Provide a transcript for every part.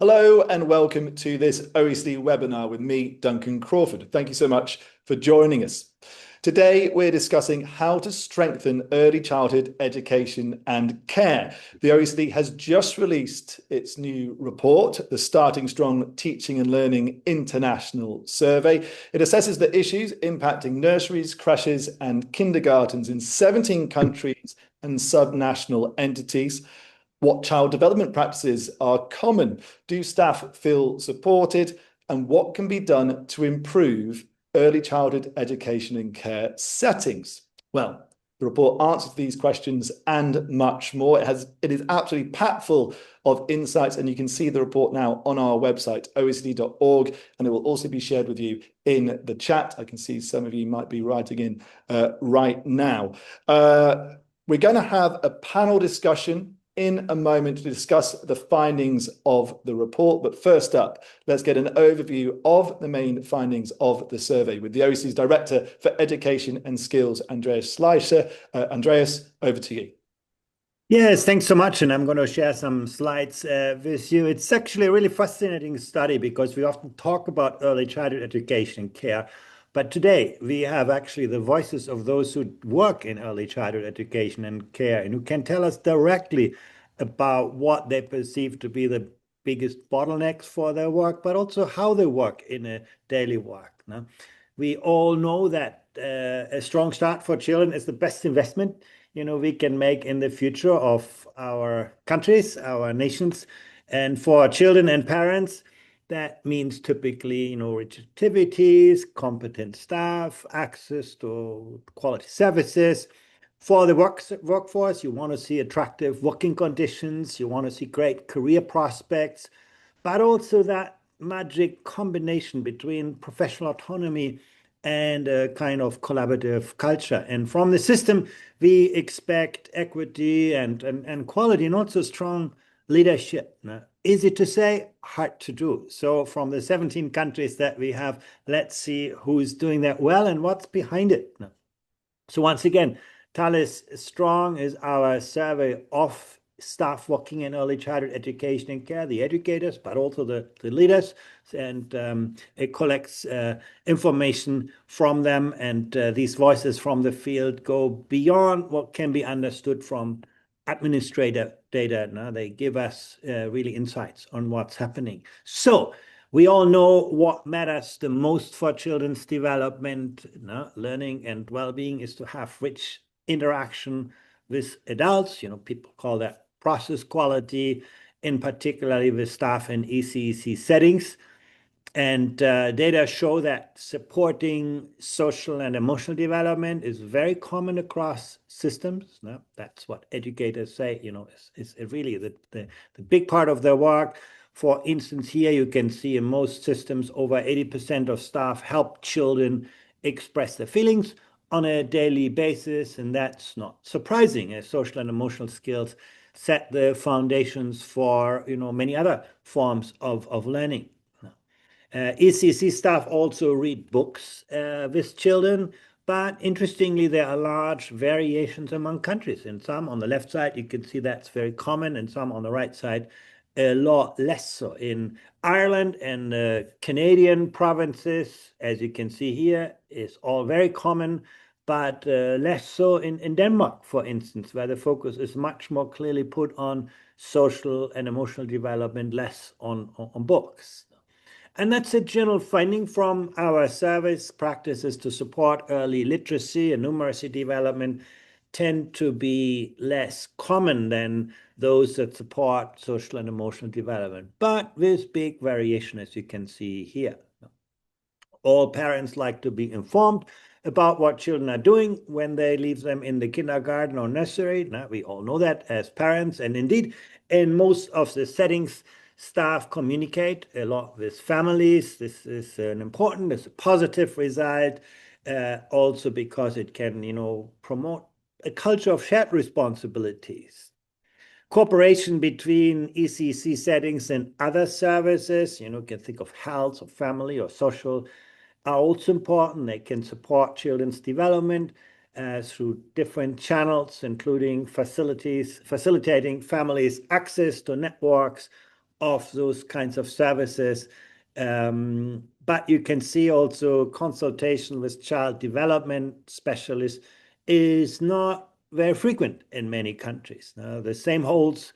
Hello and welcome to this OECD webinar with me, Duncan Crawford. Thank you so much for joining us. Today, we're discussing how to strengthen early childhood education and care. The OECD has just released its new report, the Starting Strong Teaching and Learning International Survey. It assesses the issues impacting nurseries, creches and kindergartens in 17 countries and subnational entities. What child development practices are common? Do staff feel supported? And what can be done to improve early childhood education and care settings? Well, the report answers these questions and much more. It is absolutely packed full of insights, and you can see the report now on our website, oecd.org, and it will also be shared with you in the chat. I can see some of you might be writing in right now. We're going to have a panel discussion in a moment to discuss the findings of the report. But first up, let's get an overview of the main findings of the survey with the OECD's Director for Education and Skills, Andreas Schleicher. Andreas, over to you. Yes, thanks so much. And I'm going to share some slides with you. It's actually a really fascinating study because we often talk about early childhood education and care. But today we have actually the voices of those who work in early childhood education and care and who can tell us directly about what they perceive to be the biggest bottlenecks for their work, but also how they work in a daily work. No? We all know that a strong start for children is the best investment we can make in the future of our countries, our nations. And for children and parents, that means typically, rich activities, competent staff, access to quality services. For the workforce, you want to see attractive working conditions, you want to see great career prospects, but also that magic combination between professional autonomy and a kind of collaborative culture. And from the system, we expect equity and quality and also strong leadership. Easy to say, hard to do. So from the 17 countries that we have, let's see who's doing that well and what's behind it. So once again, TALIS Strong is our survey of staff working in early childhood education and care, the educators, but also the leaders. And it collects information from them. And these voices from the field go beyond what can be understood from administrative data. Now they give us really insights on what's happening. So we all know what matters the most for children's development, learning and well-being is to have rich interaction with adults. People call that process quality, in particularly with staff in ECEC settings. And data show that supporting social and emotional development is very common across systems. That's what educators say, is really the big part of their work. For instance, here you can see in most systems, over 80% of staff help children express their feelings on a daily basis. And that's not surprising, as social and emotional skills set the foundations for, many other forms of learning. ECC staff also read books with children, but interestingly, there are large variations among countries. In some, on the left side, you can see that's very common, and some on the right side, a lot less so. In Ireland and Canadian provinces, as you can see here, is all very common, but less so in Denmark, for instance, where the focus is much more clearly put on social and emotional development, less on books. And that's a general finding from our service. Practices to support early literacy and numeracy development tend to be less common than those that support social and emotional development, but with big variation, as you can see here. All parents like to be informed about what children are doing when they leave them in the kindergarten or nursery. Now, we all know that as parents, and indeed, in most of the settings, staff communicate a lot with families. This is it's a positive result, also because it can, promote a culture of shared responsibilities. Cooperation between ECC settings and other services, you can think of health or family or social, are also important. They can support children's development through different channels, including facilitating families' access to networks of those kinds of services. But you can see also consultation with child development specialists is not very frequent in many countries. Now, the same holds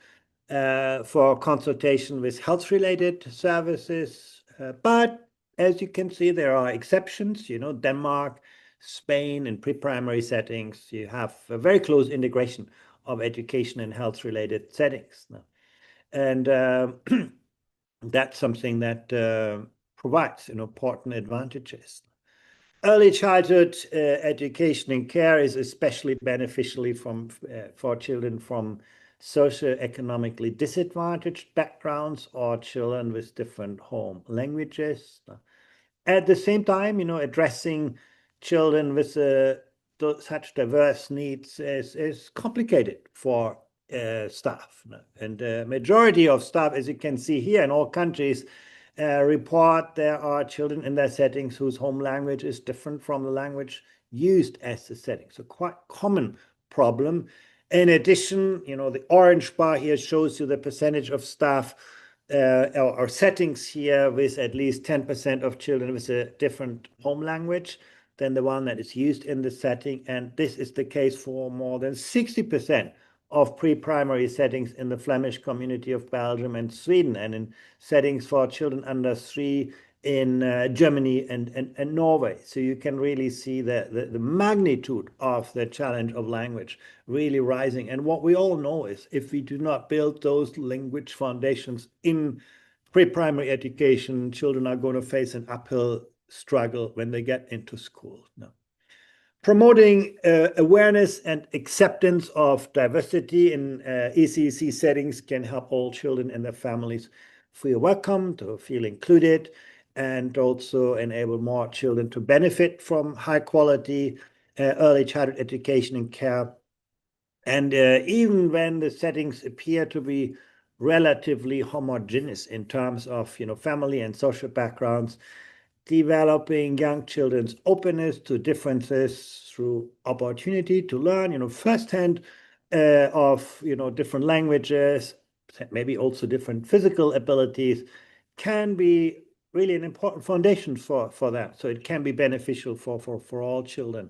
for consultation with health-related services. But as you can see, there are exceptions. Denmark, Spain, in pre-primary settings, you have a very close integration of education and health-related settings. And that's something that provides important advantages. Early childhood education and care is especially beneficial for children from socioeconomically disadvantaged backgrounds or children with different home languages. At the same time, addressing children with such diverse needs is complicated for staff. And the majority of staff, as you can see here in all countries, report there are children in their settings whose home language is different from the language used as the setting. So quite common problem. In addition, the orange bar here shows you the percentage of staff or settings here with at least 10% of children with a different home language than the one that is used in the setting. And this is the case for more than 60% of pre-primary settings in the Flemish community of Belgium and Sweden, and in settings for children under 3 in Germany and Norway. So you can really see the magnitude of the challenge of language really rising. And what we all know is if we do not build those language foundations in pre-primary education, children are going to face an uphill struggle when they get into school. No. Promoting awareness and acceptance of diversity in ECC settings can help all children and their families feel welcome, to feel included, and also enable more children to benefit from high quality early childhood education and care. And even when the settings appear to be relatively homogeneous in terms of family and social backgrounds, developing young children's openness to differences through opportunity to learn, firsthand of, different languages, maybe also different physical abilities, can be really an important foundation for that. So it can be beneficial for all children.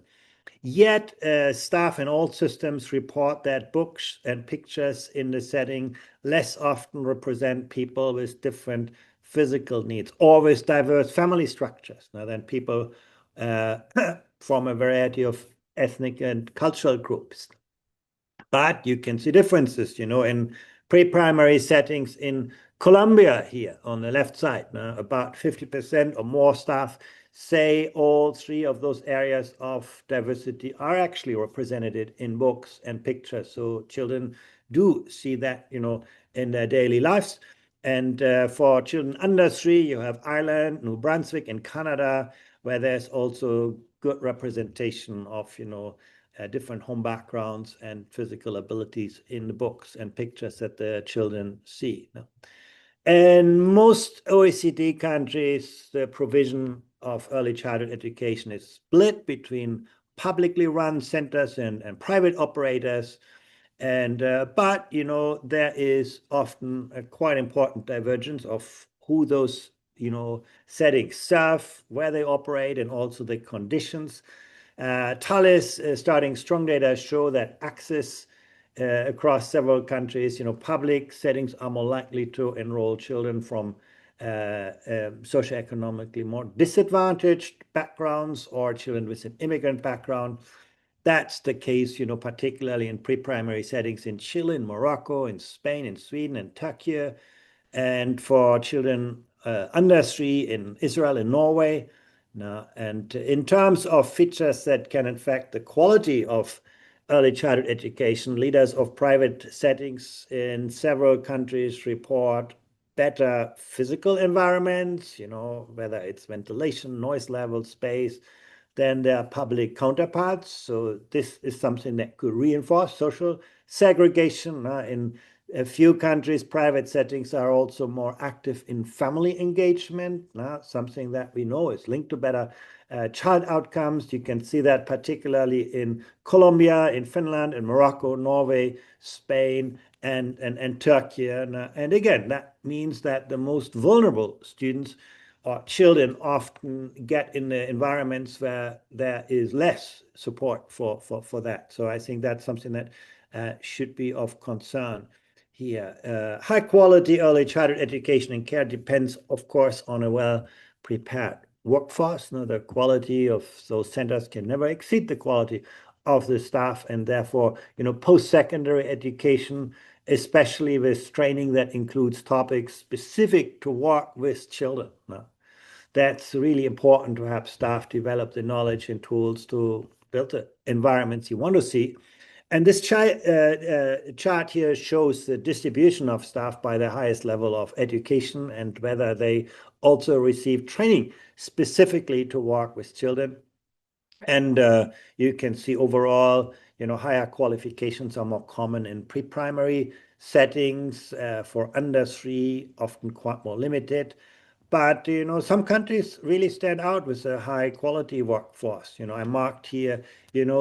Yet staff in all systems report that books and pictures in the setting less often represent people with different physical needs or with diverse family structures than people from a variety of ethnic and cultural groups. But you can see differences, in pre-primary settings in Colombia here on the left side. About 50% or more staff say all 3 of those areas of diversity are actually represented in books and pictures. So children do see that, in their daily lives. And for children under 3, you have Ireland, New Brunswick, and Canada, where there's also good representation of, different home backgrounds and physical abilities in the books and pictures that the children see. In most OECD countries, the provision of early childhood education is split between publicly run centers and private operators. And but there is often a quite important divergence of who those settings serve, where they operate, and also the conditions. TALIS Starting Strong data show that access across several countries, public settings are more likely to enroll children from socioeconomically more disadvantaged backgrounds or children with an immigrant background. That's the case, particularly in pre-primary settings in Chile, in Morocco, in Spain, in Sweden, and Turkey, and for children under 3 in Israel and Norway. And in terms of features that can affect the quality of early childhood education, leaders of private settings in several countries report better physical environments, whether it's ventilation, noise level, space, than their public counterparts. So this is something that could reinforce social segregation. In a few countries, private settings are also more active in family engagement, something that we know is linked to better child outcomes. You can see that particularly in Colombia, in Finland, in Morocco, Norway, Spain, and Turkey. And again, that means that the most vulnerable students or children often get in the environments where there is less support for that. So I think that's something that should be of concern here. High quality early childhood education and care depends, of course, on a well-prepared workforce. The quality of those centers can never exceed the quality of the staff, and therefore, post-secondary education, especially with training that includes topics specific to work with children. That's really important to have staff develop the knowledge and tools to build the environments you want to see. And this chart here shows the distribution of staff by the highest level of education and whether they also receive training specifically to work with children. And you can see overall, higher qualifications are more common in pre-primary settings for under 3, often quite more limited. But, some countries really stand out with a high quality workforce. I marked here,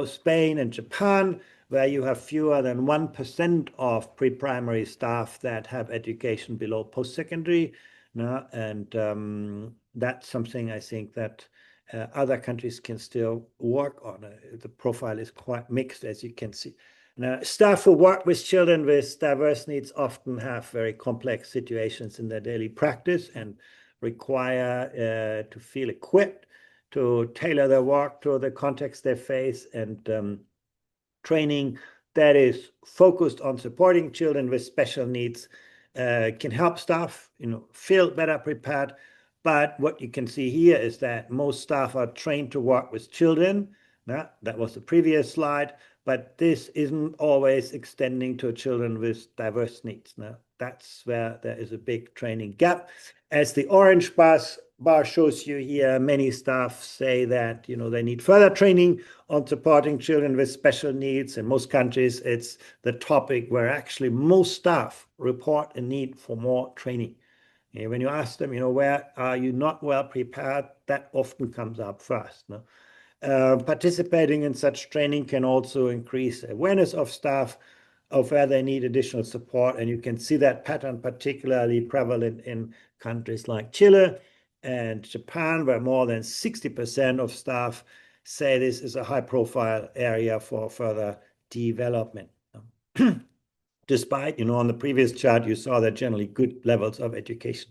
Spain and Japan, where you have fewer than 1% of pre-primary staff that have education below post-secondary. And that's something I think that other countries can still work on. The profile is quite mixed, as you can see. Now, staff who work with children with diverse needs often have very complex situations in their daily practice and require to feel equipped to tailor their work to the context they face, and training that is focused on supporting children with special needs can help staff feel better prepared. But what you can see here is that most staff are trained to work with children. That was the previous slide, but this isn't always extending to children with diverse needs. That's where there is a big training gap. As the orange bar shows you here, many staff say that they need further training on supporting children with special needs. In most countries, it's the topic where actually most staff report a need for more training. When you ask them, where are you not well prepared, that often comes up first. Participating in such training can also increase awareness of staff of where they need additional support. And you can see that pattern particularly prevalent in countries like Chile and Japan, where more than 60% of staff say this is a high-profile area for further development. Despite, on the previous chart, you saw that generally good levels of education.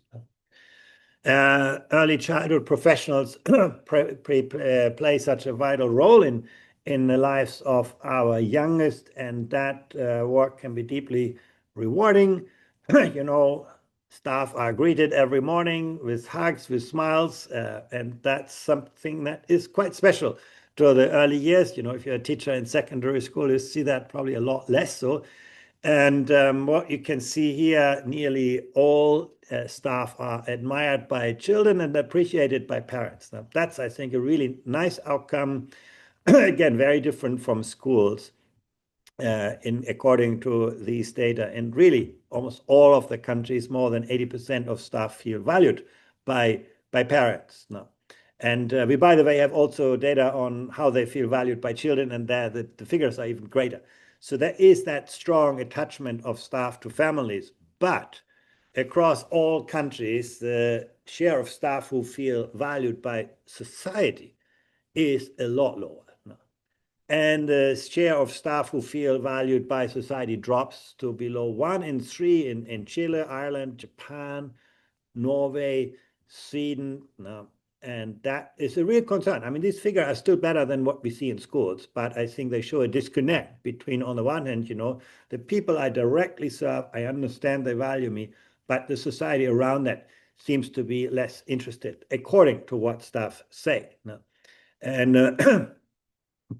Early childhood professionals play such a vital role in the lives of our youngest, and that work can be deeply rewarding. Staff are greeted every morning with hugs, with smiles, and that's something that is quite special to the early years. If you're a teacher in secondary school, you see that probably a lot less so. And what you can see here, nearly all staff are admired by children and appreciated by parents. Now, that's, I think, a really nice outcome. Again, very different from schools, according to these data. And really, almost all of the countries, more than 80% of staff feel valued by parents. Now, and we, by the way, have also data on how they feel valued by children, and the figures are even greater. So there is that strong attachment of staff to families. But across all countries, the share of staff who feel valued by society is a lot lower. And the share of staff who feel valued by society drops to below 1 in 3 in Chile, Ireland, Japan, Norway, Sweden. And that is a real concern. I mean, these figures are still better than what we see in schools, but I think they show a disconnect between, on the one hand, the people I directly serve, I understand they value me, but the society around that seems to be less interested, according to what staff say. And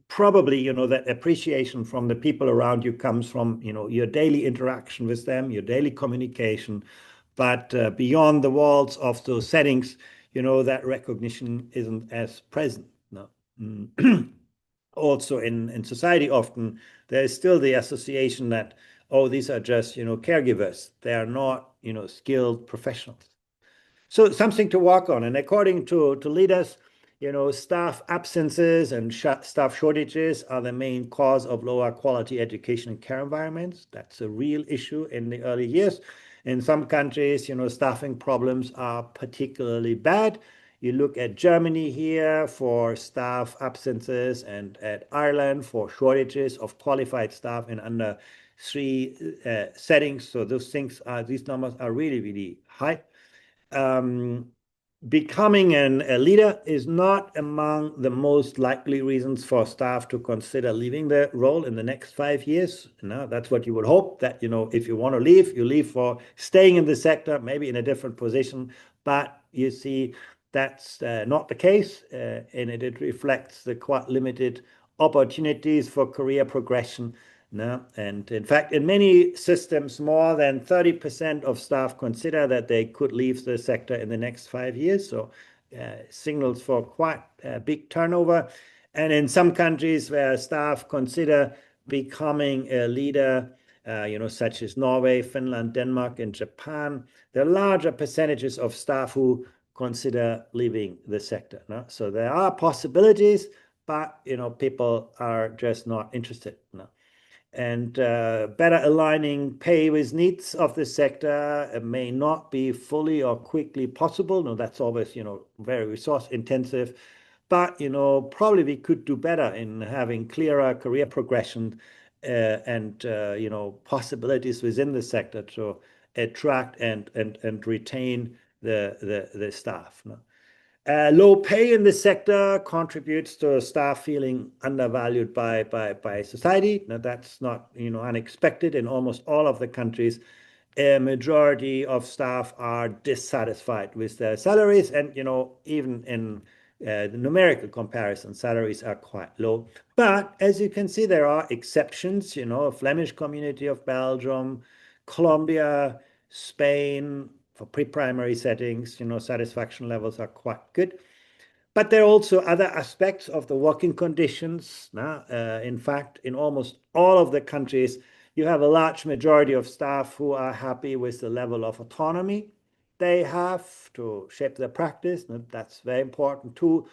probably, that appreciation from the people around you comes from, your daily interaction with them, your daily communication. But beyond the walls of those settings, that recognition isn't as present. Also in society, often there is still the association that, oh, these are just, caregivers. They are not, skilled professionals. So something to work on. And according to leaders, Staff absences and staff shortages are the main cause of lower quality education and care environments. That's a real issue in the early years. In some countries, staffing problems are particularly bad. You look at Germany here for staff absences and at Ireland for shortages of qualified staff in under three settings. So these numbers are really, really high. Becoming a leader is not among the most likely reasons for staff to consider leaving the role in the next 5 years. That's what you would hope, that, if you want to leave, you leave for staying in the sector, maybe in a different position. But you see, that's not the case, and it reflects the quite limited opportunities for career progression. No, and in fact, in many systems, more than 30% of staff consider that they could leave the sector in the next 5 years. So signals for quite a big turnover. And in some countries where staff consider becoming a leader, such as Norway, Finland, Denmark, and Japan, there are larger percentages of staff who consider leaving the sector. No? So there are possibilities, but people are just not interested. No? And better aligning pay with needs of the sector may not be fully or quickly possible. No, that's always, very resource intensive. But, probably we could do better in having clearer career progression and, possibilities within the sector to attract and retain the staff. No? Low pay in the sector contributes to staff feeling undervalued by society. Now, that's not unexpected. In almost all of the countries, a majority of staff are dissatisfied with their salaries, and even in the numerical comparison, salaries are quite low. But as you can see, there are exceptions. Flemish community of Belgium, Colombia, Spain. For pre-primary settings, satisfaction levels are quite good. But there are also other aspects of the working conditions. In fact, in almost all of the countries, you have a large majority of staff who are happy with the level of autonomy they have to shape their practice. That's very important too.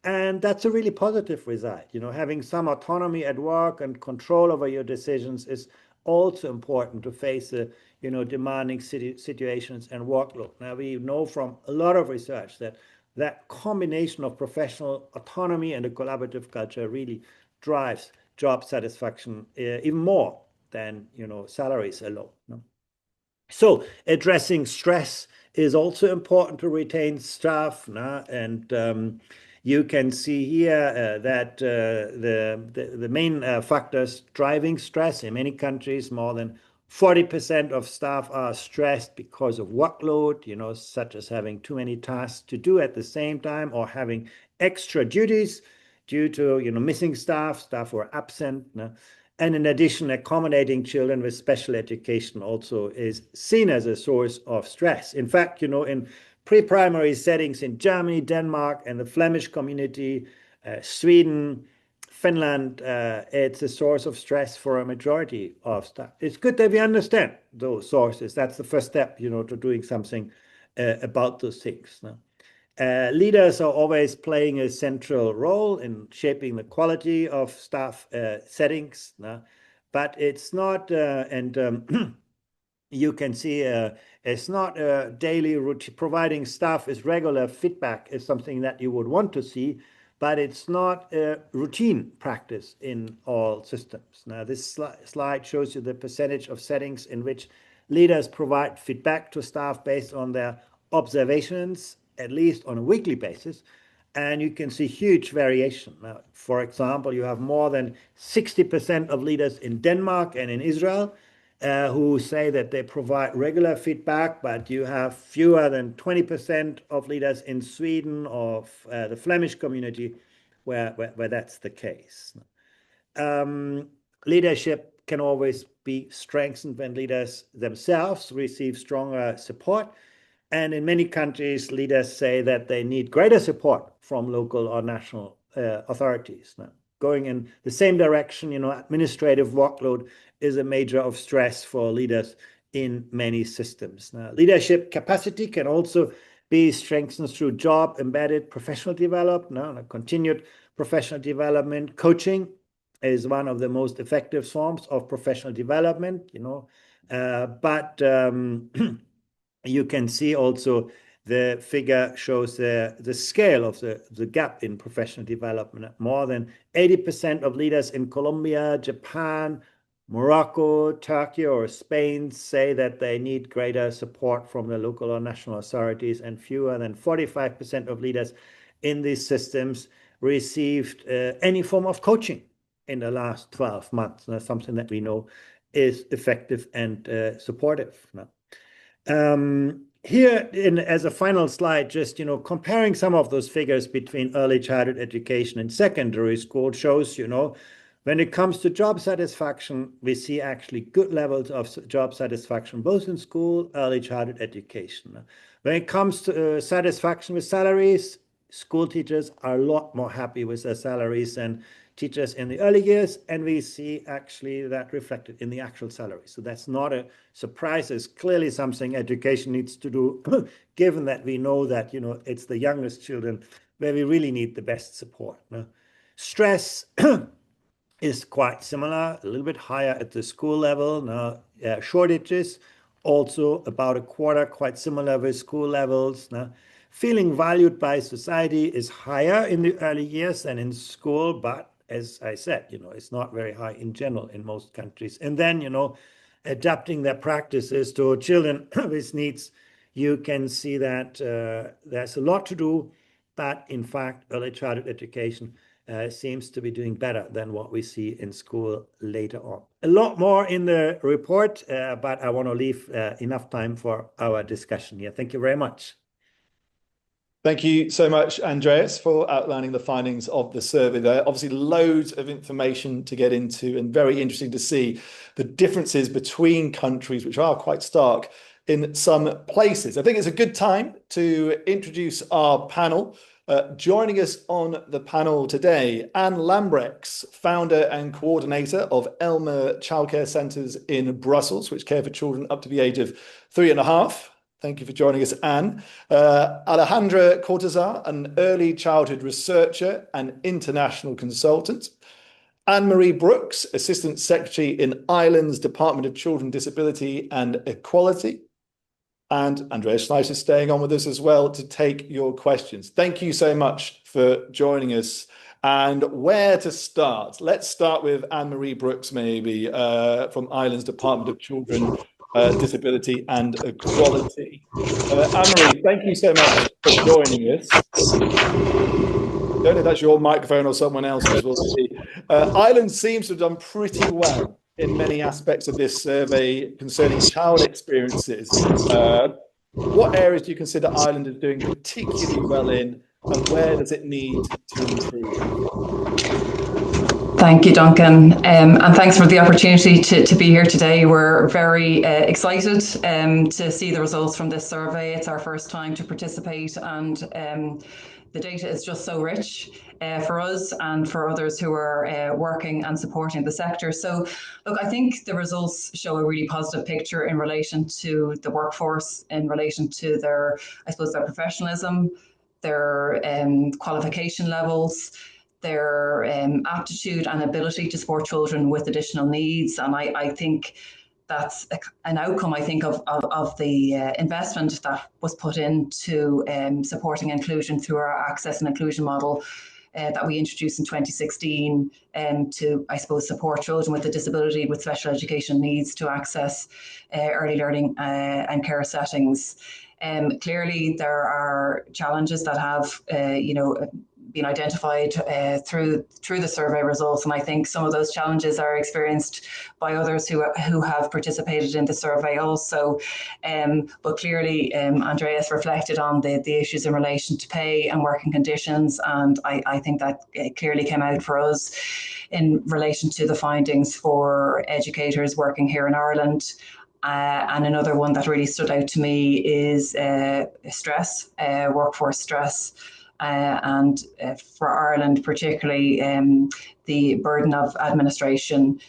And that's a really positive result. Having some autonomy at work and control over your decisions is also important to face the demanding situations and workload. Now, we know from a lot of research that combination of professional autonomy and a collaborative culture really drives job satisfaction even more than salaries alone. No? So addressing stress is also important to retain staff. And you can see here that the main factors driving stress in many countries, more than 40% of staff are stressed because of workload, such as having too many tasks to do at the same time, or having extra duties due to missing staff who are absent. And in addition, accommodating children with special education also is seen as a source of stress. In fact, in pre-primary settings in Germany, Denmark, and the Flemish community, Sweden, Finland, it's a source of stress for a majority of staff. It's good that we understand those sources. That's the first step, to doing something about those things. No? Leaders are always playing a central role in shaping the quality of staff settings, but it's not, you can see it's not a daily routine. Providing staff with regular feedback is something that you would want to see, but it's not a routine practice in all systems. Now, this slide shows you the percentage of settings in which leaders provide feedback to staff based on their observations, at least on a weekly basis, and you can see huge variation. Now, for example, you have more than 60% of leaders in Denmark and in Israel who say that they provide regular feedback, but you have fewer than 20% of leaders in Sweden or the Flemish community where that's the case. Leadership can always be strengthened when leaders themselves receive stronger support. And in many countries, leaders say that they need greater support from local or national authorities. Now, going in the same direction, administrative workload is a major of stress for leaders in many systems. Now, leadership capacity can also B, strengthens through job embedded professional development, continued professional development. Coaching is one of the most effective forms of professional development, but you can see also the figure shows the scale of the gap in professional development. More than 80% of leaders in Colombia, Japan, Morocco, Turkey, or Spain say that they need greater support from the local or national authorities, and fewer than 45% of leaders in these systems received any form of coaching in the last 12 months. That's something that we know is effective and supportive. Here, as a final slide, just comparing some of those figures between early childhood education and secondary school shows, when it comes to job satisfaction, we see actually good levels of job satisfaction, both in school, early childhood education. When it comes to satisfaction with salaries, school teachers are a lot more happy with their salaries than teachers in the early years, and we see actually that reflected in the actual salary. So that's not a surprise. It's clearly something education needs to do, given that we know that it's the youngest children where we really need the best support. Stress is quite similar, a little bit higher at the school level. Shortages, also about a quarter, quite similar with school levels. Feeling valued by society is higher in the early years than in school, but as I said, it's not very high in general in most countries. And then, adapting their practices to children with needs, you can see that there's a lot to do, but in fact, early childhood education seems to be doing better than what we see in school later on. A lot more in the report, but I want to leave enough time for our discussion here. Thank you very much. Thank you so much, Andreas, for outlining the findings of the survey there. Obviously, loads of information to get into, and very interesting to see the differences between countries, which are quite stark in some places. I think it's a good time to introduce our panel. Joining us on the panel today, Anne Lambrechts, founder and coordinator of Elmer Childcare Centres in Brussels, which care for children up to the age of 3.5. Thank you for joining us, Anne. Alejandra Cortazar, an early childhood researcher and international consultant. Anne-Marie Brooks, Assistant Secretary in Ireland's Department of Children, Disability and Equality. And Andreas Schleiss is staying on with us as well to take your questions. Thank you so much for joining us. And where to start? Let's start with Anne-Marie Brooks, maybe, from Ireland's Department of Children, Disability and Equality. Anne-Marie, thank you so much for joining us. I don't know if that's your microphone or someone else's. We'll see. Ireland seems to have done pretty well in many aspects of this survey concerning child experiences. What areas do you consider Ireland is doing particularly well in, and where does it need to improve? Thank you, Duncan, and thanks for the opportunity to be here today. We're very excited to see the results from this survey. It's our first time to participate, and the data is just so rich for us and for others who are working and supporting the sector. So, look, I think the results show a really positive picture in relation to the workforce, in relation to their, I suppose, their professionalism, their qualification levels, their aptitude and ability to support children with additional needs. And I think that's an outcome, I think, of the investment that was put into supporting inclusion through our access and inclusion model that we introduced in 2016 to, I suppose, support children with a disability with special education needs to access early learning and care settings. Clearly, there are challenges that have, been identified through the survey results, and I think some of those challenges are experienced by others who have participated in the survey also. But clearly, Andreas reflected on the issues in relation to pay and working conditions, and I think that clearly came out for us in relation to the findings for educators working here in Ireland. And another one that really stood out to me is stress, workforce stress. and for Ireland particularly, the burden of administration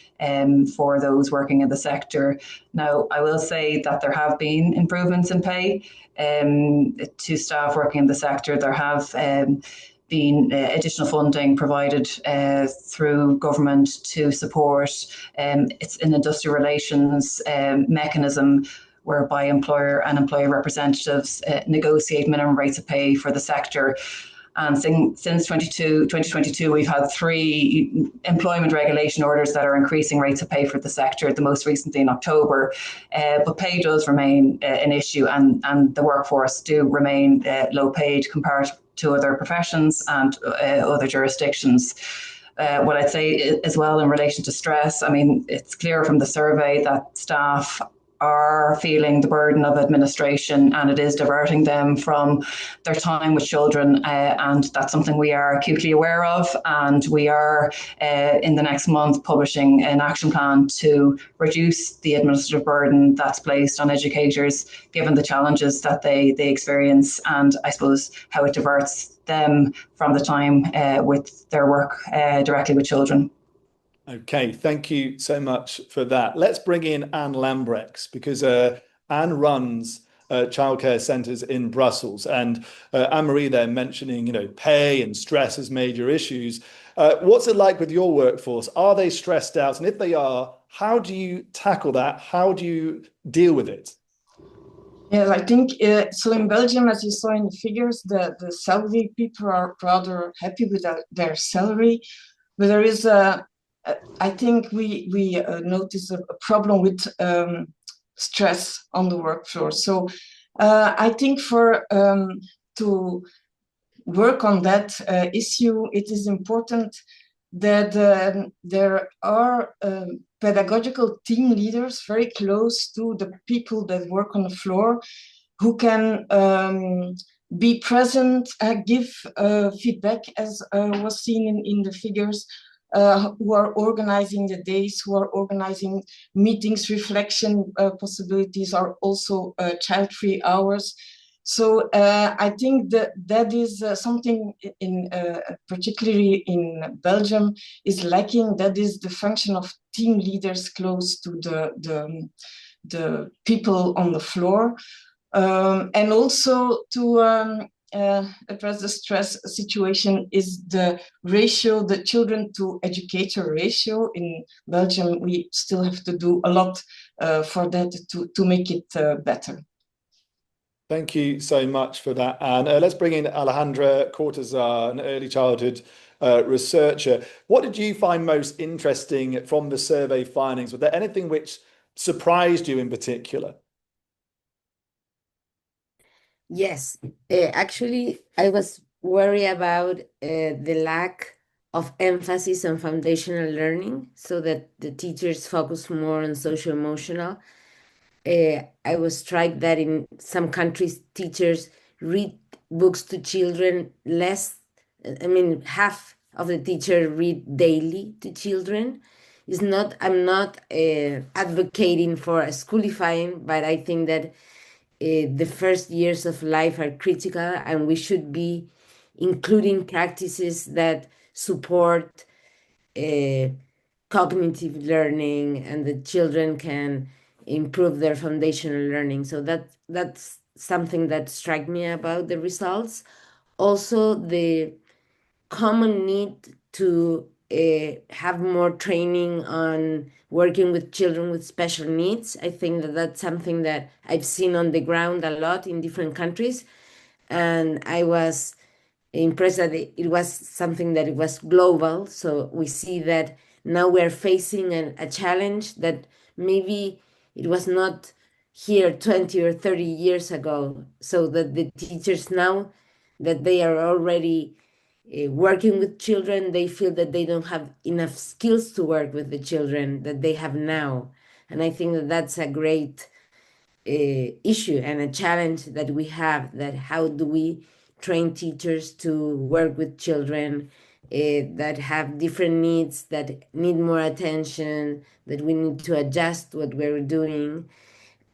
for those working in the sector. Now, I will say that there have been improvements in pay to staff working in the sector. There have been additional funding provided through government to support. It's an industrial relations mechanism whereby employer and employee representatives negotiate minimum rates of pay for the sector. And since 2022, we've had 3 employment regulation orders that are increasing rates of pay for the sector, the most recently in October. But pay does remain an issue, and the workforce do remain low paid compared to other professions and other jurisdictions. What I'd say as well in relation to stress, I mean, it's clear from the survey that staff are feeling the burden of administration, and it is diverting them from their time with children, and that's something we are acutely aware of, and we are in the next month publishing an action plan to reduce the administrative burden that's placed on educators given the challenges that they experience, and I suppose how it diverts them from the time with their work directly with children. Okay, thank you so much for that. Let's bring in Anne Lambrechts, because Anne runs childcare centres in Brussels, and Anne-Marie there mentioning, pay and stress as major issues. What's it like with your workforce? Are they stressed out? And if they are, how do you tackle that? How do you deal with it? Yes, I think so. In Belgium, as you saw in the figures, the salary people are rather happy with their salary, but there is I think we notice a problem with stress on the work floor. So I think for to work on that issue, it is important that there are pedagogical team leaders very close to the people that work on the floor, who can be present, give feedback, as was seen in the figures, who are organizing the days, who are organizing meetings, reflection possibilities, are also child-free hours. So I think that is something in particularly in Belgium is lacking. That is the function of team leaders close to the people on the floor, and also to address the stress situation is the ratio, the children to educator ratio. In Belgium, we still have to do a lot for that to make it better. Thank you so much for that, Anne. Let's bring in Alejandra Cortazar, an early childhood researcher. What did you find most interesting from the survey findings? Was there anything which surprised you in particular? Yes, actually, I was worried about the lack of emphasis on foundational learning, so that the teachers focus more on social emotional. I was struck that in some countries, teachers read books to children less. I mean, half of the teachers read daily to children. I'm not advocating for a schoolifying, but I think that the first years of life are critical, and we should be including practices that support cognitive learning, and the children can improve their foundational learning. So that's something that struck me about the results. Also, the common need to have more training on working with children with special needs. I think that that's something that I've seen on the ground a lot in different countries, and I was impressed that it was something that it was global. So we see that now we're facing a challenge that maybe it was not here 20 or 30 years ago. So that the teachers now, that they are already working with children, they feel that they don't have enough skills to work with the children that they have now. And I think that that's a great issue and a challenge that we have, that how do we train teachers to work with children that have different needs, that need more attention, that we need to adjust what we're doing.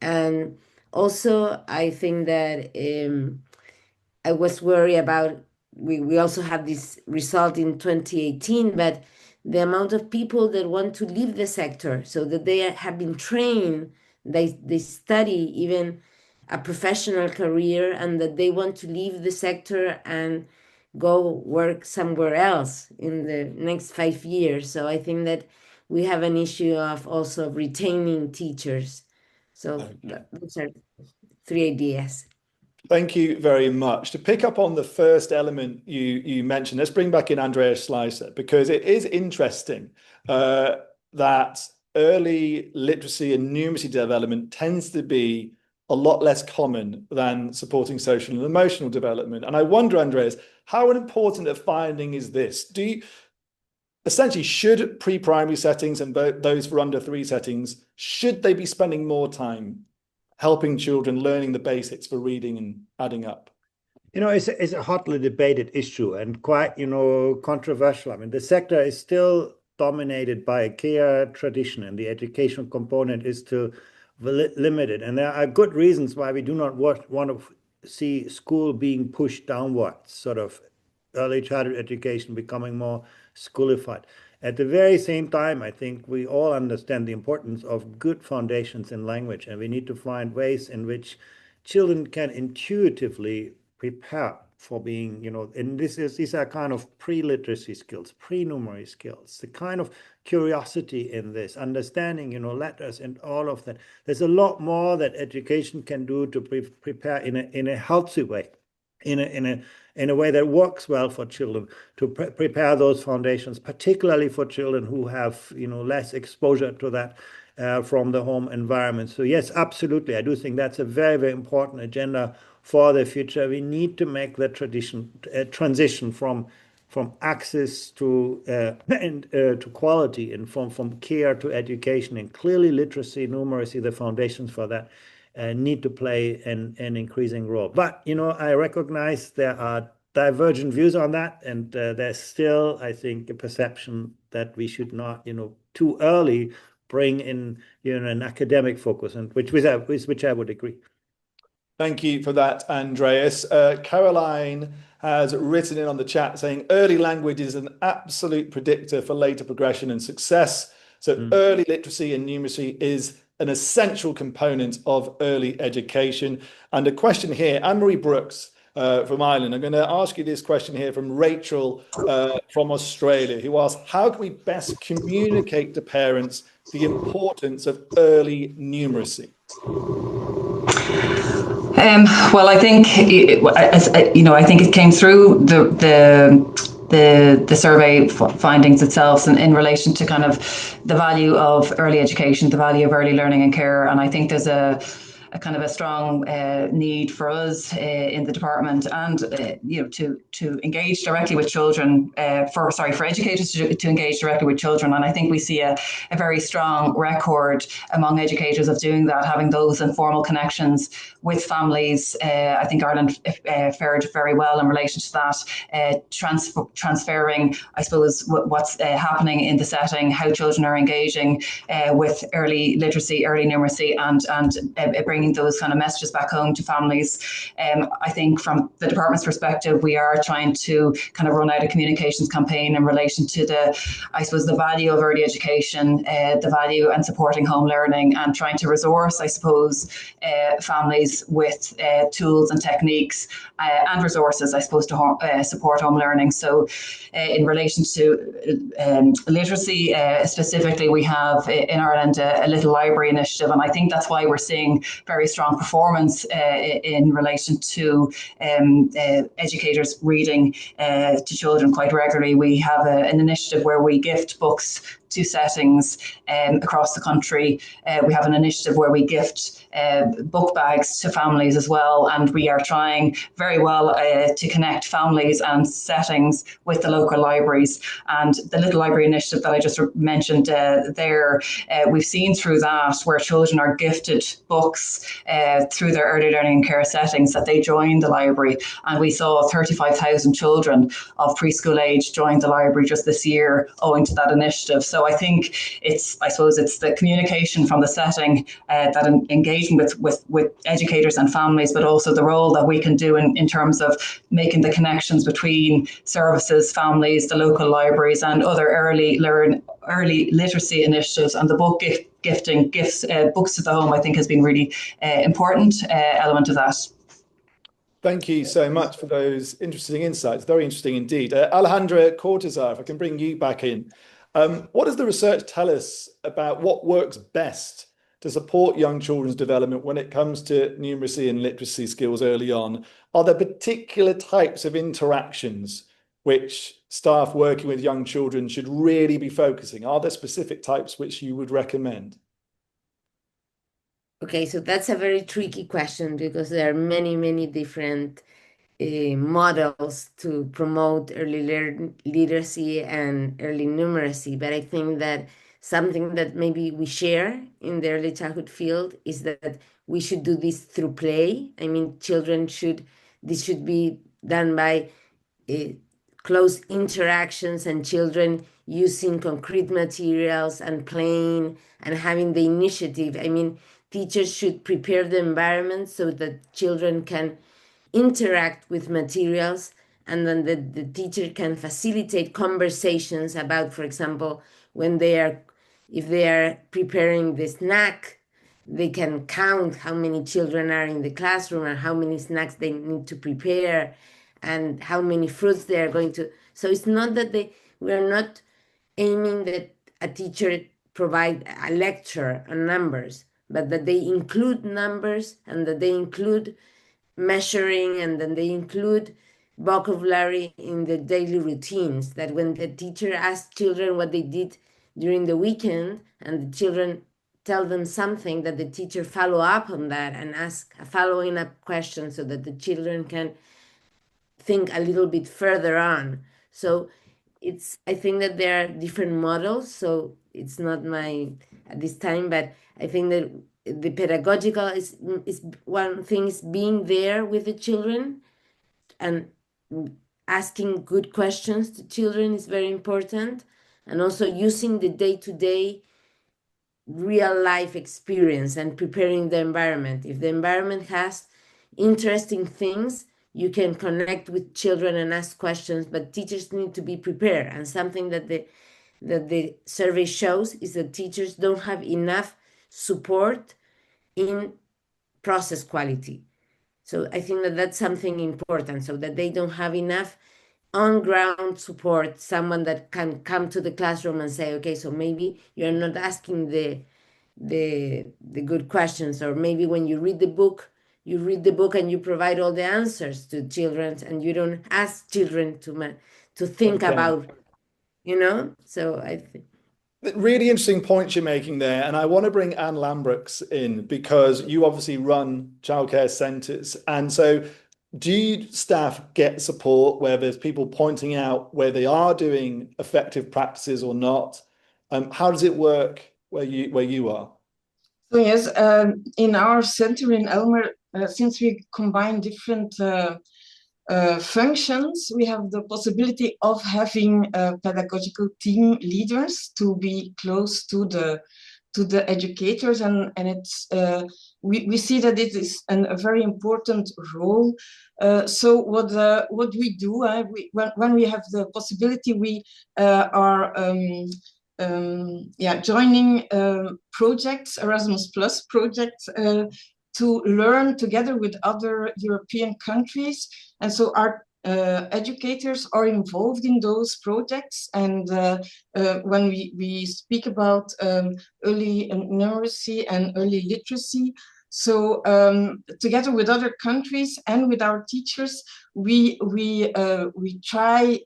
And also, I think that I was worried about we also had this result in 2018, but the amount of people that want to leave the sector, so that they have been trained, they study even a professional career, and that they want to leave the sector and go work somewhere else in the next 5 years. So I think that we have an issue of also retaining teachers. So those are 3 ideas. Thank you very much. To pick up on the first element you mentioned, let's bring back in Andreas Schleicher, because it is interesting that early literacy and numeracy development tends to be a lot less common than supporting social and emotional development. And I wonder, Andreas, how important a finding is this? Essentially, should pre-primary settings and those for under 3 settings, should they be spending more time helping children learning the basics for reading and adding up? It's a hotly debated issue and quite, controversial. I mean, the sector is still dominated by a care tradition, and the educational component is still limited. And there are good reasons why we do not want to see school being pushed downwards, sort of early childhood education becoming more schoolified. At the very same time, I think we all understand the importance of good foundations in language, and we need to find ways in which children can intuitively prepare for being, and these are kind of pre-literacy skills, pre-numeracy skills, the kind of curiosity in this, understanding, letters and all of that. There's a lot more that education can do to prepare in a healthy way, in a way that works well for children, to prepare those foundations, particularly for children who have, less exposure to that from the home environment. So yes, absolutely. I do think that's a very, very important agenda for the future. We need to make the transition from access to to quality, and from care to education. And clearly literacy, numeracy, the foundations for that need to play an increasing role. But, I recognize there are divergent views on that, and there's still, I think, a perception that we should not, too early bring in, an academic focus, and which I would agree. Thank you for that, Andreas. Caroline has written in on the chat saying early language is an absolute predictor for later progression and success. So early literacy and numeracy is an essential component of early education. And a question here, Anne-Marie Brooks from Ireland. I'm going to ask you this question here from Rachel from Australia, who asks, how can we best communicate to parents the importance of early numeracy? Well, I think, I think it came through the survey findings itself in relation to kind of the value of early education, the value of early learning and care. And I think there's a kind of a strong need for us in the department, and to engage directly with children, for educators to engage directly with children. And I think we see a very strong record among educators of doing that, having those informal connections with families. I think Ireland fared very well in relation to that, transferring, I suppose, what's happening in the setting, how children are engaging with early literacy, early numeracy, and bringing those kind of messages back home to families. I think from the department's perspective, we are trying to kind of run out a communications campaign in relation to the value of early education, the value and supporting home learning, and trying to resource, I suppose, families with tools and techniques and resources, I suppose, to support home learning. So in relation to literacy specifically, we have in Ireland a little library initiative, and I think that's why we're seeing very strong performance in relation to educators reading to children quite regularly. We have an initiative where we gift books to settings across the country. We have an initiative where we gift book bags to families as well, and we are trying very well to connect families and settings with the local libraries. And the Little Library initiative that I just mentioned there, we've seen through that where children are gifted books through their early learning and care settings, that they join the library. And we saw 35,000 children of preschool age join the library just this year owing to that initiative. So I think it's the communication from the setting that engages engaging with educators and families, but also the role that we can do in terms of making the connections between services, families, the local libraries, and other early literacy initiatives. And the book gifting books to the home, I think, has been really important element of that. Thank you so much for those interesting insights. Very interesting indeed. Alejandra Cortazar, if I can bring you back in. What does the research tell us about what works best to support young children's development when it comes to numeracy and literacy skills early on? Are there particular types of interactions which staff working with young children should really be focusing? Are there specific types which you would recommend? Okay, so that's a very tricky question because there are many, many different models to promote early literacy and early numeracy. But I think that something that maybe we share in the early childhood field is that we should do this through play. I mean, this should be done by close interactions and children using concrete materials and playing and having the initiative. I mean, teachers should prepare the environment so that children can interact with materials, and then the teacher can facilitate conversations about, for example, if they are preparing the snack, they can count how many children are in the classroom and how many snacks they need to prepare and how many fruits they are going to. So it's not that we're not aiming that a teacher provide a lecture on numbers, but that they include numbers and that they include measuring, and then they include vocabulary in the daily routines, that when the teacher asks children what they did during the weekend and the children tell them something, that the teacher follow up on that and ask a following up question so that the children can think a little bit further on. So I think that there are different models, so it's not at this time, but I think that the pedagogical is one thing, is being there with the children and asking good questions to children is very important, and also using the day-to-day real life experience and preparing the environment. If the environment has interesting things, you can connect with children and ask questions, but teachers need to be prepared. And something that the survey shows is that teachers don't have enough support in process quality. So I think that that's something important, so that they don't have enough on-ground support, someone that can come to the classroom and say, okay, so maybe you're not asking the good questions, or maybe when you read the book and you provide all the answers to children and you don't ask children to think about, so I think. Really interesting points you're making there. And I want to bring Anne Lambrooks in, because you obviously run childcare centres. And so do staff get support where there's people pointing out where they are doing effective practices or not? How does it work where you are? So yes, in our center in Elmer, since we combine different functions, we have the possibility of having pedagogical team leaders to be close to the educators, and it's we see that it is a very important role. So what we do, when we have the possibility, we are joining projects, Erasmus Plus projects, to learn together with other European countries. And so our educators are involved in those projects. And when we speak about early numeracy and early literacy, so together with other countries and with our teachers, we try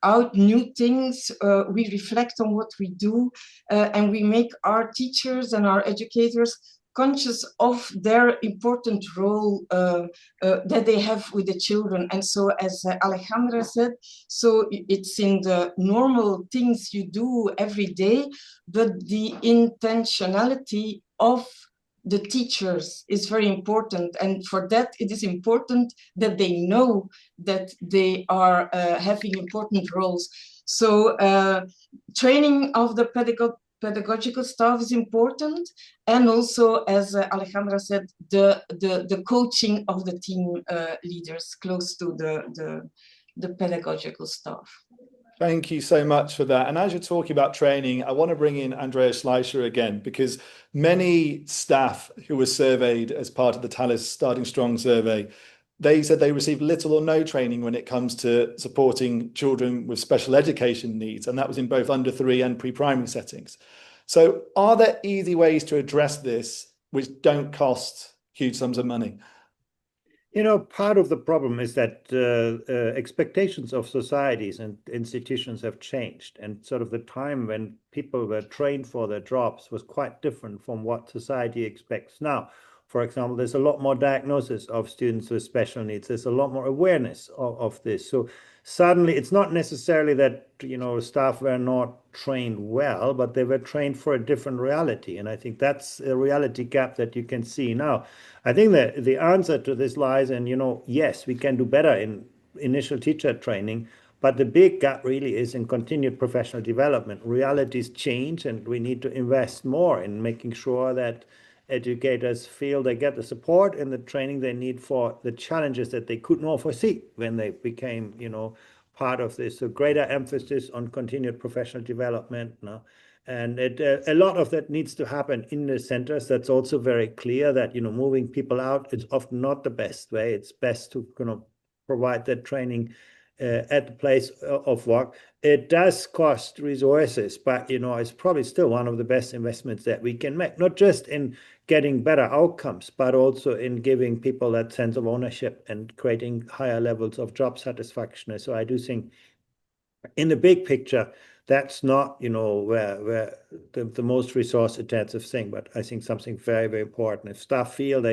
out new things, we reflect on what we do, and we make our teachers and our educators conscious of their important role that they have with the children. And so, as Alejandra said, so it's in the normal things you do every day, but the intentionality of the teachers is very important. And for that, it is important that they know that they are having important roles. So training of the pedagogical staff is important, and also, as Alejandra said, the coaching of the team leaders close to the pedagogical staff. Thank you so much for that. And as you're talking about training, I want to bring in Andrea Schleicher again, because many staff who were surveyed as part of the TALIS Starting Strong survey, they said they received little or no training when it comes to supporting children with special education needs, and that was in both under 3 and pre-primary settings. So are there easy ways to address this which don't cost huge sums of money? You know, part of the problem is that expectations of societies and institutions have changed, and sort of the time when people were trained for their jobs was quite different from what society expects now. For example, there's a lot more diagnosis of students with special needs. There's a lot more awareness of this. So suddenly it's not necessarily that, you know, staff were not trained well, but they were trained for a different reality. And I think that's a reality gap that you can see now. I think that the answer to this lies in, you know, yes, we can do better in initial teacher training, but the big gap really is in continued professional development. Realities change, and we need to invest more in making sure that educators feel they get the support and the training they need for the challenges that they could not foresee when they became, you know, part of this. So greater emphasis on continued professional development. No? And a lot of that needs to happen in the centers. That's also very clear that, you know, moving people out is often not the best way. It's best to, you know, provide that training at the place of work. It does cost resources, but, you know, it's probably still one of the best investments that we can make, not just in getting better outcomes, but also in giving people that sense of ownership and creating higher levels of job satisfaction. So I do think in the big picture, that's not, you know, where the most resource intensive thing, but I think something very, very important. If staff feel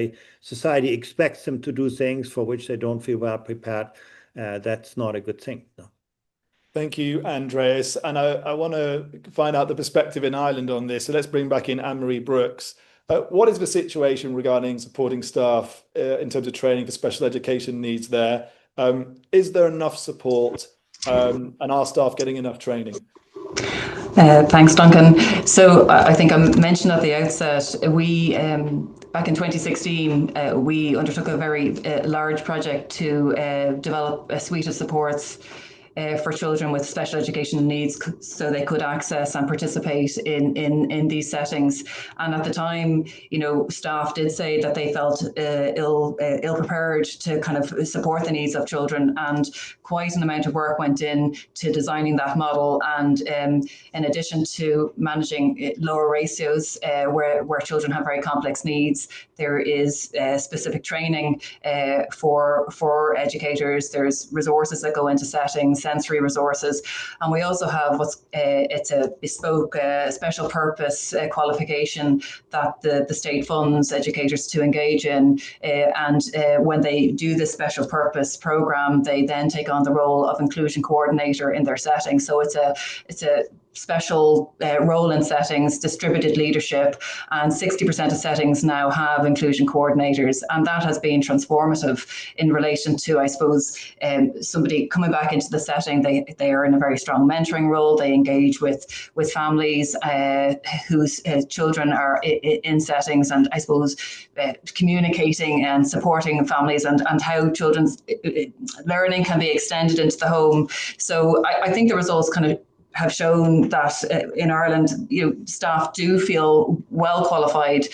society expects them to do things for which they don't feel well prepared, that's not a good thing. No. Thank you, Andreas. And I want to find out the perspective in Ireland on this. So let's bring back in Anne-Marie Brooks. What is the situation regarding supporting staff in terms of training for special education needs there? Is there enough support and are staff getting enough training? Thanks, Duncan. So I think I mentioned at the outset, we back in 2016, we undertook a very large project to develop a suite of supports for children with special education needs, so they could access and participate in these settings. And at the time, you know, staff did say that they felt ill prepared to kind of support the needs of children, and quite an amount of work went in to designing that model. And in addition to managing lower ratios where children have very complex needs, there is specific training for educators. There's resources that go into settings, sensory resources, and we also have it's a bespoke special purpose qualification that the state funds educators to engage in, and when they do this special purpose program, they then take on the role of inclusion coordinator in their setting. So it's a special role in settings, distributed leadership, and 60% of settings now have inclusion coordinators, and that has been transformative in relation to, I suppose, somebody coming back into the setting. They are in a very strong mentoring role. They engage with families whose children are in settings, and I suppose communicating and supporting families and how children's learning can be extended into the home. So I think the results kind of have shown that in Ireland, you know, staff do feel well qualified,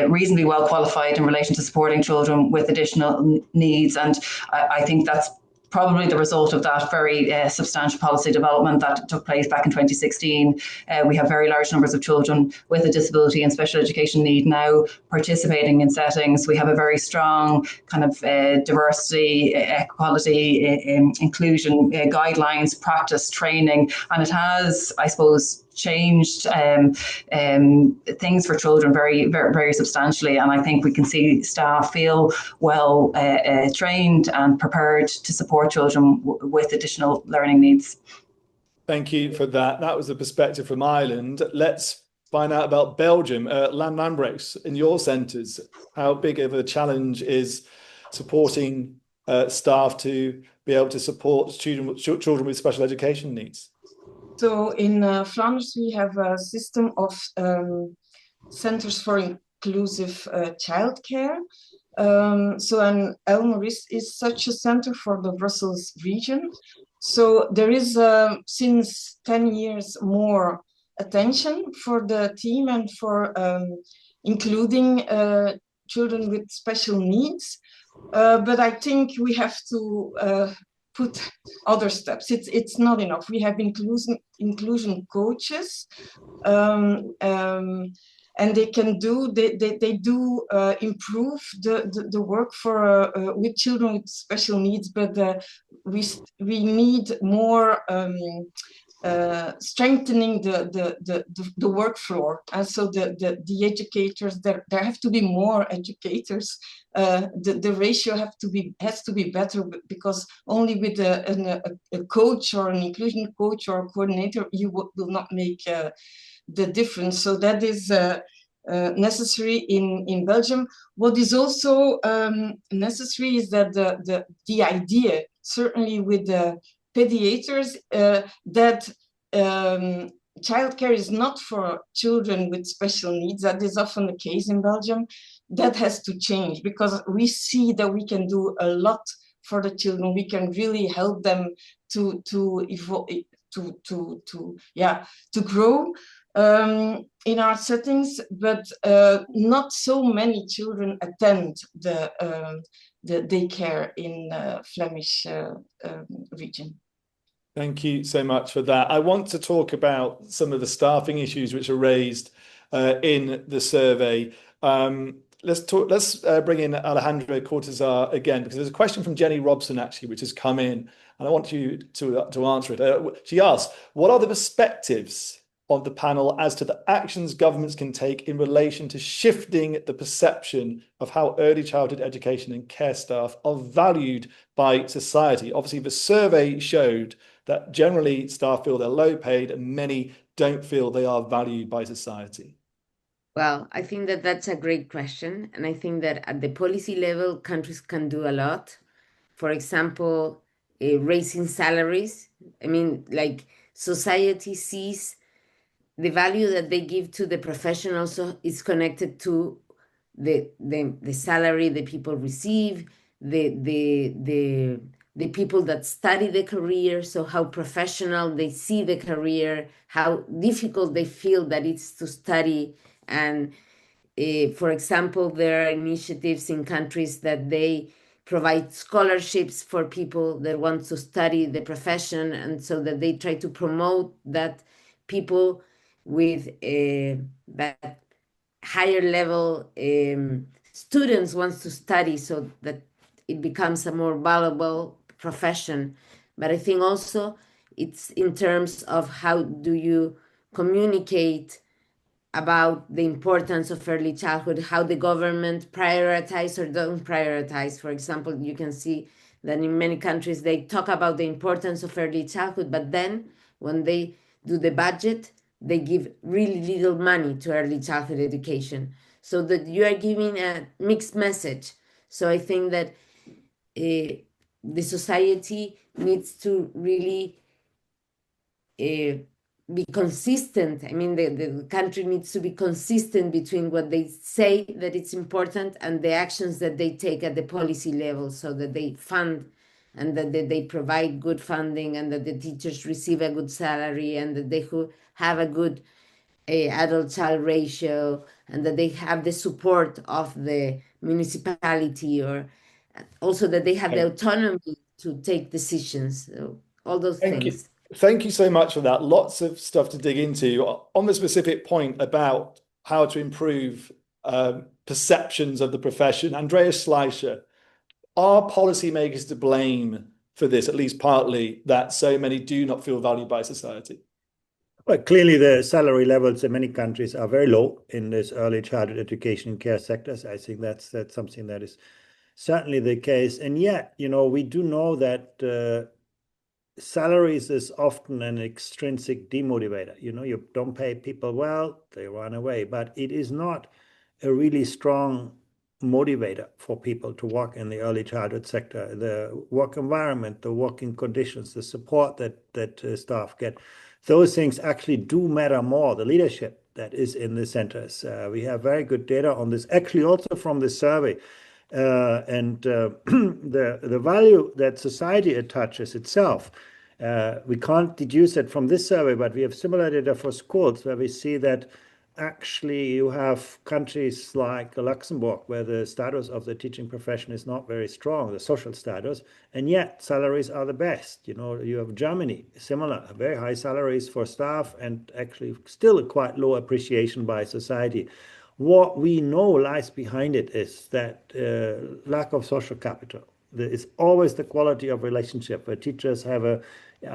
reasonably well qualified in relation to supporting children with additional needs. And I think that's probably the result of that very substantial policy development that took place back in 2016. We have very large numbers of children with a disability and special education need now participating in settings. We have a very strong kind of diversity, equality, inclusion guidelines, practice, training, and it has, I suppose, changed things for children very, very, very substantially. And I think we can see staff feel well trained and prepared to support children with additional learning needs. Thank you for that. That was the perspective from Ireland. Let's find out about Belgium. Lambros, in your centres, how big of a challenge is supporting staff to be able to support children with special education needs? So in Flanders, we have a system of centers for inclusive childcare. So an Elmer is such a center for the Brussels region. So there is since 10 years more attention for the team and for including children with special needs. But I think we have to put other steps. It's not enough. We have inclusion coaches, and they do improve the work for with children with special needs. But we need more. Strengthening the work floor, and so the educators, there have to be more educators. The ratio has to be better, because only with a coach or an inclusion coach or a coordinator you will not make the difference. So that is necessary in Belgium. What is also necessary is that the idea, certainly with the pediaters, that childcare is not for children with special needs. That is often the case in Belgium. That has to change, because we see that we can do a lot for the children. We can really help them to evolve, to grow in our settings, but not so many children attend the daycare in Flemish region. Thank you so much for that. I want to talk about some of the staffing issues which are raised in the survey. Let's bring in Alejandra Cortazar again, because there's a question from Jenny Robson actually, which has come in, and I want you to answer it. She asks, what are the perspectives of the panel as to the actions governments can take in relation to shifting the perception of how early childhood education and care staff are valued by society? Obviously, the survey showed that generally staff feel they're low paid and many don't feel they are valued by society. Well, I think that that's a great question. And I think that at the policy level, countries can do a lot. For example, raising salaries. I mean, like, society sees the value that they give to the professionals, so is connected to the salary the people receive, the people that study the career, so how professional they see the career, how difficult they feel that it's to study. And for example, there are initiatives in countries that they provide scholarships for people that want to study the profession, and so that they try to promote that people with that higher level students wants to study, so that it becomes a more valuable profession. But I think also it's in terms of how do you communicate about the importance of early childhood, how the government prioritize or don't prioritize. For example, you can see that in many countries they talk about the importance of early childhood, but then when they do the budget, they give really little money to early childhood education, so that you are giving a mixed message. So I think that the society needs to really be consistent. I mean, the country needs to be consistent between what they say that it's important and the actions that they take at the policy level, so that they fund and that they provide good funding, and that the teachers receive a good salary, and that they have a good adult-child ratio, and that they have the support of the municipality, or also that they have the autonomy to take decisions. So all those things. Thank you so much for that. Lots of stuff to dig into. On the specific point about how to improve perceptions of the profession, Andreas Schleicher, are policymakers to blame for this, at least partly, that so many do not feel valued by society? Well, clearly the salary levels in many countries are very low in this early childhood education and care sectors. I think that's something that is certainly the case. And yet, we do know that salaries is often an extrinsic demotivator. You don't pay people well, they run away. But it is not a really strong motivator for people to work in the early childhood sector. The work environment, the working conditions, the support that staff get. those things actually do matter more, the leadership that is in the centers. We have very good data on this, actually also from the survey. The value that society attaches itself, we can't deduce it from this survey, but we have similar data for schools where we see that actually you have countries like Luxembourg where the status of the teaching profession is not very strong, the social status, and yet salaries are the best. You have Germany, similar, very high salaries for staff and actually still a quite low appreciation by society. What we know lies behind it is that lack of social capital. It's always the quality of relationship where teachers are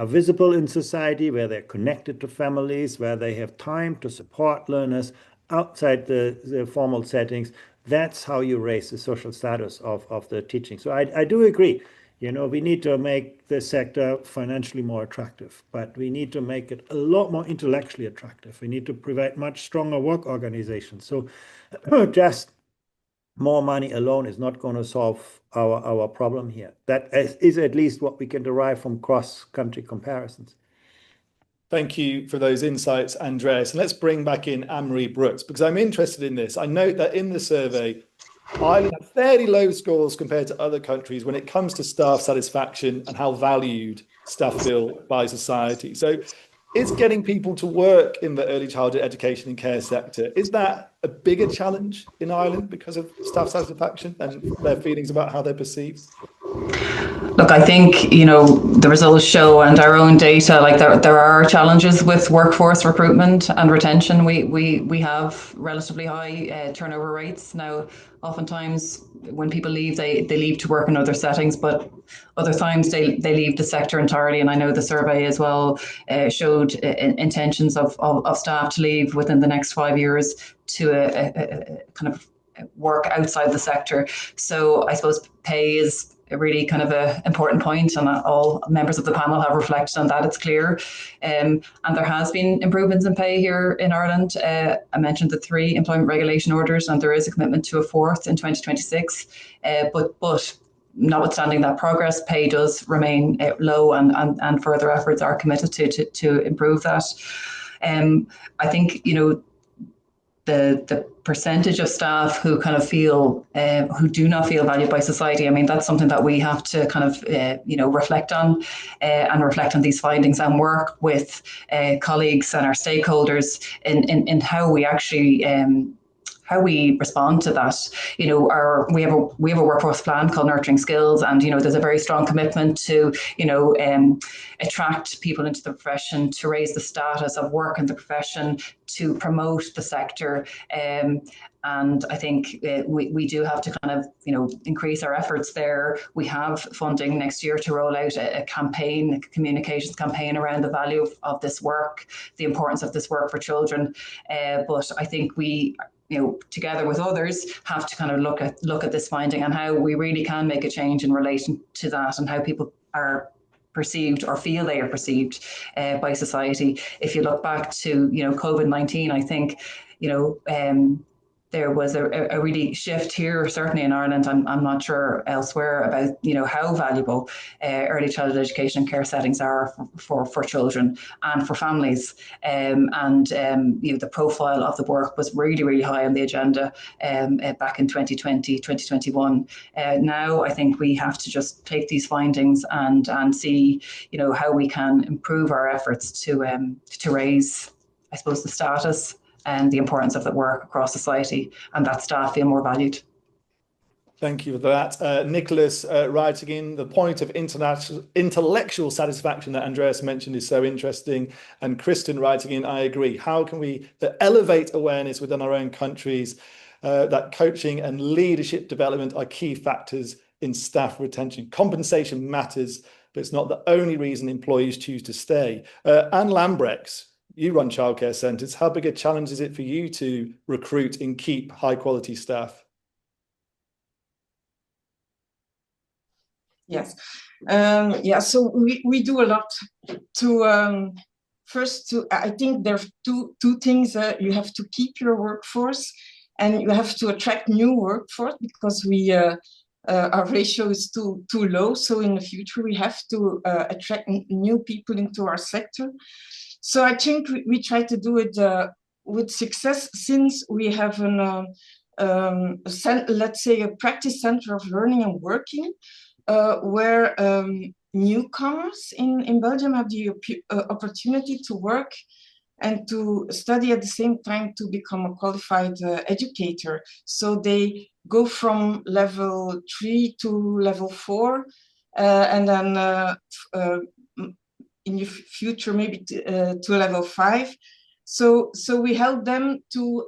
visible in society, where they're connected to families, where they have time to support learners outside the formal settings. That's how you raise the social status of the teaching. So I do agree. We need to make the sector financially more attractive, but we need to make it a lot more intellectually attractive. We need to provide much stronger work organizations. So just more money alone is not going to solve our problem here. That is at least what we can derive from cross-country comparisons. Thank you for those insights, Andreas. And let's bring back in Anne-Marie Brooks, because I'm interested in this. I note that in the survey, Ireland had fairly low scores compared to other countries when it comes to staff satisfaction and how valued staff feel by society. So is getting people to work in the early childhood education and care sector, is that a bigger challenge in Ireland because of staff satisfaction and their feelings about how they're perceived? Look, I think, the results show, and our own data, like there are challenges with workforce recruitment and retention. We have relatively high turnover rates. Now, oftentimes when people leave, they leave to work in other settings, but other times they leave the sector entirely. And I know the survey as well showed intentions of staff to leave within the next 5 years to a kind of work outside the sector. So I suppose pay is a really kind of a important point, and all members of the panel have reflected on that. It's clear, and there has been improvements in pay here in Ireland. I mentioned the 3 employment regulation orders, and there is a commitment to a 4th in 2026. But notwithstanding that progress, pay does remain low, and further efforts are committed to improve that. I think the percentage of staff who kind of feel who do not feel valued by society, I mean, that's something that we have to kind of reflect on and reflect on these findings and work with colleagues and our stakeholders in how we actually how we respond to that. We have a workforce plan called Nurturing Skills, and there's a very strong commitment to attract people into the profession, to raise the status of work in the profession, to promote the sector. And I think we do have to kind of increase our efforts there. We have funding next year to roll out a campaign, a communications campaign around the value of this work, the importance of this work for children. But I think we, together with others, have to kind of look at this finding and how we really can make a change in relation to that, and how people are perceived or feel they are perceived by society. If you look back to COVID-19, I think there was a really shift here, certainly in Ireland. I'm not sure elsewhere about how valuable early childhood education and care settings are for children and for families. The profile of the work was really, really high on the agenda back in 2020, 2021. Now I think we have to just take these findings and see how we can improve our efforts to raise, I suppose, the status and the importance of the work across society, and that staff feel more valued. Thank you for that. Nicholas writing in, the point of intellectual satisfaction that Andreas mentioned is so interesting. And Kristen writing in, I agree. How can we elevate awareness within our own countries that coaching and leadership development are key factors in staff retention? Compensation matters, but it's not the only reason employees choose to stay. Anne Lambrechts, you run childcare centres. How big a challenge is it for you to recruit and keep high quality staff? Yes. So we do a lot to I think there are two things. You have to keep your workforce, and you have to attract new workforce, because our ratio is too low. So in the future we have to attract new people into our sector. So I think we try to do it with success, since we have let's say a practice center of learning and working, where newcomers in Belgium have the opportunity to work and to study at the same time to become a qualified educator. So they go from level 3 to level 4, and then in the future maybe to level 5. So we help them to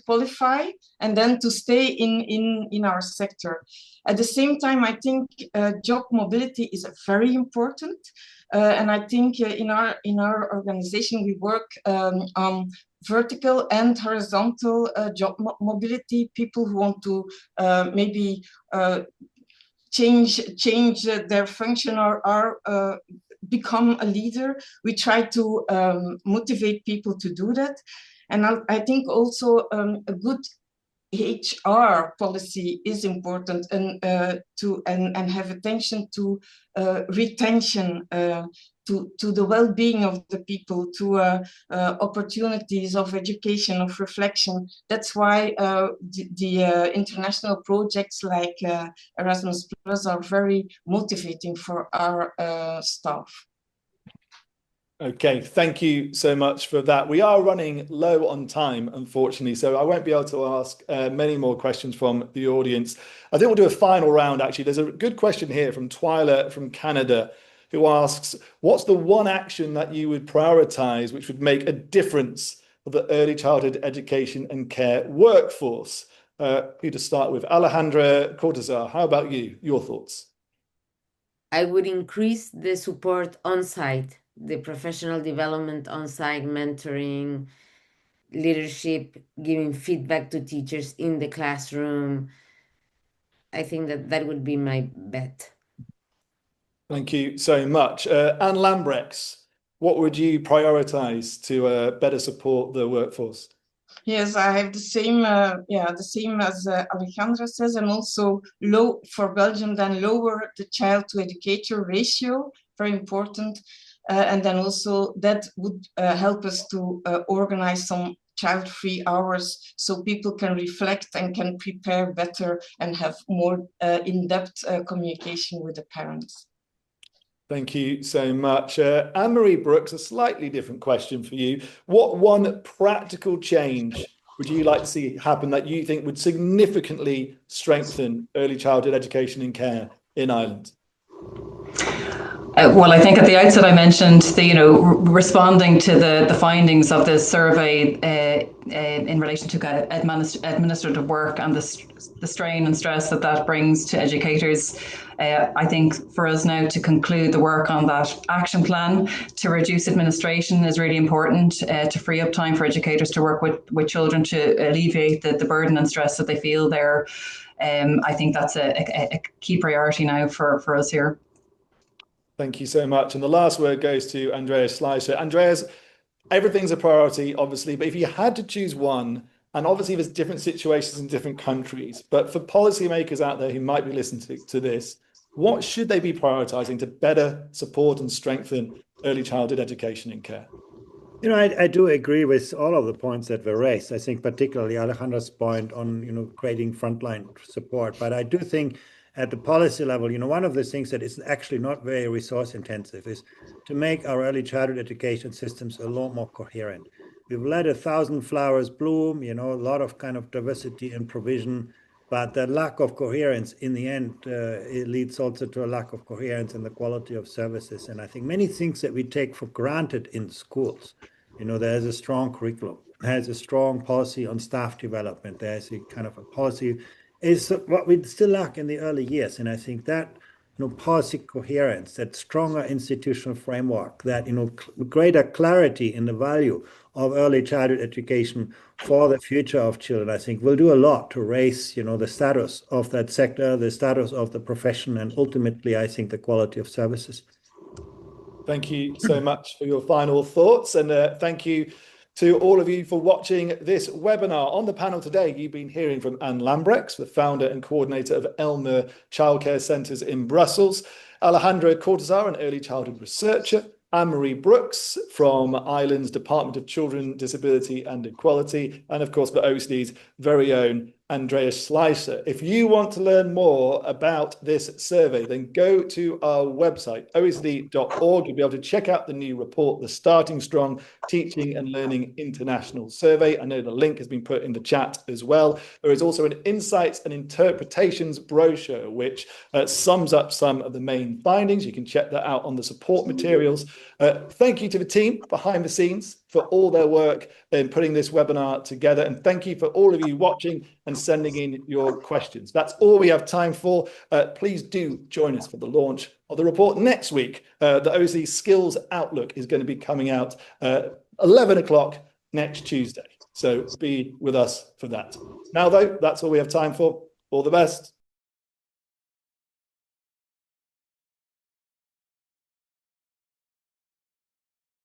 qualify and then to stay in our sector. At the same time, I think job mobility is very important, and I think in our organization we work on vertical and horizontal job mobility. People who want to maybe change their function or become a leader. We try to motivate people to do that. And I think also a good HR policy is important, and and have attention to retention, to the well-being of the people, to opportunities of education, of reflection. That's why the international projects like Erasmus Plus are very motivating for our staff. Okay, thank you so much for that. We are running low on time, unfortunately, so I won't be able to ask many more questions from the audience. I think we'll do a final round, actually. There's a good question here from Twyla from Canada, who asks, what's the one action that you would prioritize which would make a difference for the early childhood education and care workforce? Who to start with? Alejandra Cortazar, how about you? Your thoughts? I would increase the support on site, the professional development on site, mentoring, leadership, giving feedback to teachers in the classroom. I think that would be my bet. Thank you so much. Anne Lambrechts, what would you prioritize to better support the workforce? Yes, I have the same, the same as Alejandra says, and also low for Belgium, then lower the child to educator ratio, very important. And then also that would help us to organize some child-free hours so people can reflect and can prepare better and have more in-depth communication with the parents. Thank you so much. Anne-Marie Brooks, a slightly different question for you. What one practical change would you like to see happen that you think would significantly strengthen early childhood education and care in Ireland? Well, I think at the outset I mentioned responding to the findings of this survey in relation to administrative work and the strain and stress that brings to educators. I think for us now to conclude the work on that action plan to reduce administration is really important, to free up time for educators to work with children to alleviate the burden and stress that they feel there. I think that's a key priority now for us here. Thank you so much. And the last word goes to Andreas Schleicher. Andreas, everything's a priority, obviously, but if you had to choose one, and obviously there's different situations in different countries, but for policymakers out there who might be listening to this, what should they be prioritizing to better support and strengthen early childhood education and care? You know, I do agree with all of the points that were raised. I think particularly Alejandra's point on, creating frontline support. But I do think at the policy level, one of the things that is actually not very resource intensive is to make our early childhood education systems a lot more coherent. We've let 1,000 flowers bloom, a lot of kind of diversity and provision, but the lack of coherence in the end, it leads also to a lack of coherence in the quality of services. And I think many things that we take for granted in schools, there's a strong curriculum, there's a strong policy on staff development, there's a kind of a policy is what we still lack in the early years. And I think that, policy coherence, that stronger institutional framework, that, greater clarity in the value of early childhood education for the future of children, I think will do a lot to raise, the status of that sector, the status of the profession, and ultimately, I think, the quality of services. Thank you so much for your final thoughts. And thank you to all of you for watching this webinar. On the panel today, you've been hearing from Anne Lambrechts, the founder and coordinator of Elmer Childcare Centres in Brussels, Alejandra Cortazar, an early childhood researcher, Anne-Marie Brooks from Ireland's Department of Children, Disability and Equality, and of course for OECD's very own Andreas Schleicher. If you want to learn more about this survey, then go to our website, oecd.org. You'll be able to check out the new report, the Starting Strong Teaching and Learning International Survey. I know the link has been put in the chat as well. There is also an Insights and Interpretations brochure, which sums up some of the main findings. You can check that out on the support materials. Thank you to the team behind the scenes for all their work in putting this webinar together. And thank you for all of you watching and sending in your questions. That's all we have time for. Please do join us for the launch of the report next week. The OECD Skills Outlook is going to be coming out 11 o'clock next Tuesday. So be with us for that. Now, though, that's all we have time for. All the best.